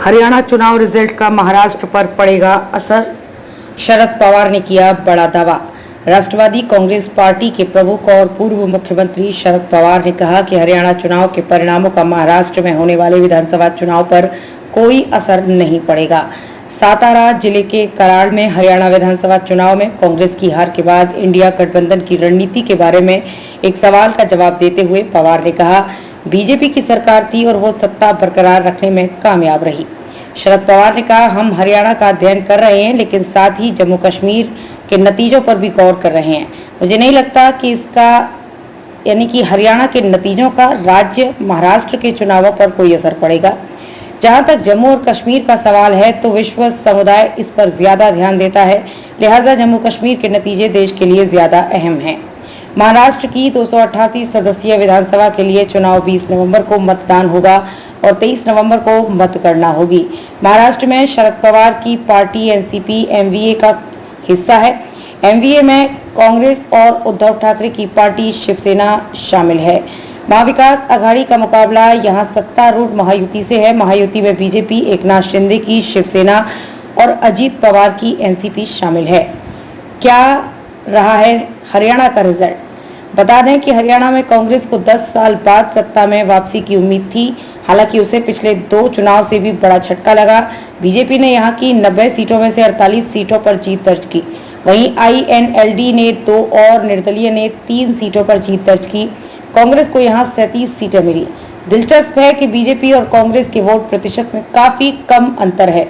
हरियाणा चुनाव रिजल्ट का महाराष्ट्र पर पड़ेगा असर, शरद पवार ने किया बड़ा दावा। राष्ट्रवादी कांग्रेस पार्टी के प्रमुख और पूर्व मुख्यमंत्री शरद पवार ने कहा कि हरियाणा चुनाव के परिणामों का महाराष्ट्र में होने वाले विधानसभा चुनाव पर कोई असर नहीं पड़ेगा। सातारा जिले के कराड़ में हरियाणा विधानसभा चुनाव में कांग्रेस की हार के बाद इंडिया गठबंधन की रणनीति के बारे में एक सवाल का जवाब देते हुए पवार ने कहा, बीजेपी की सरकार थी और वो सत्ता बरकरार रखने में कामयाब रही। शरद पवार ने कहा, हम हरियाणा का अध्ययन कर रहे हैं, लेकिन साथ ही जम्मू कश्मीर के नतीजों पर भी गौर कर रहे हैं। मुझे नहीं लगता कि इसका यानी कि हरियाणा के नतीजों का राज्य महाराष्ट्र के चुनावों पर कोई असर पड़ेगा। जहां तक जम्मू और कश्मीर का सवाल है तो विश्व समुदाय इस पर ज्यादा ध्यान देता है, लिहाजा जम्मू कश्मीर के नतीजे देश के लिए ज्यादा अहम हैं। महाराष्ट्र की 288 सदस्यीय विधानसभा के लिए चुनाव 20 नवंबर को मतदान होगा और 23 नवंबर को मतगणना होगी। महाराष्ट्र में शरद पवार की पार्टी एनसीपी एमवीए का हिस्सा है। एमवीए में कांग्रेस और उद्धव ठाकरे की पार्टी शिवसेना शामिल है। महाविकास आघाड़ी का मुकाबला यहां सत्तारूढ़ महायुति से है। महायुति में बीजेपी, एकनाथ शिंदे की शिवसेना और अजीत पवार की एनसीपी शामिल है। क्या रहा है हरियाणा का रिजल्ट? बता दें कि हरियाणा में कांग्रेस को 10 साल बाद सत्ता में वापसी की उम्मीद थी, हालांकि उसे पिछले 2 चुनाव से भी बड़ा झटका लगा। बीजेपी ने यहां की 90 सीटों में से 48 सीटों पर जीत दर्ज की, वहीं आईएनएलडी ने 2 और निर्दलीय ने 3 सीटों पर जीत दर्ज की। कांग्रेस को यहां 37 सीटें मिली। दिलचस्प है कि बीजेपी और कांग्रेस के वोट प्रतिशत में काफी कम अंतर है।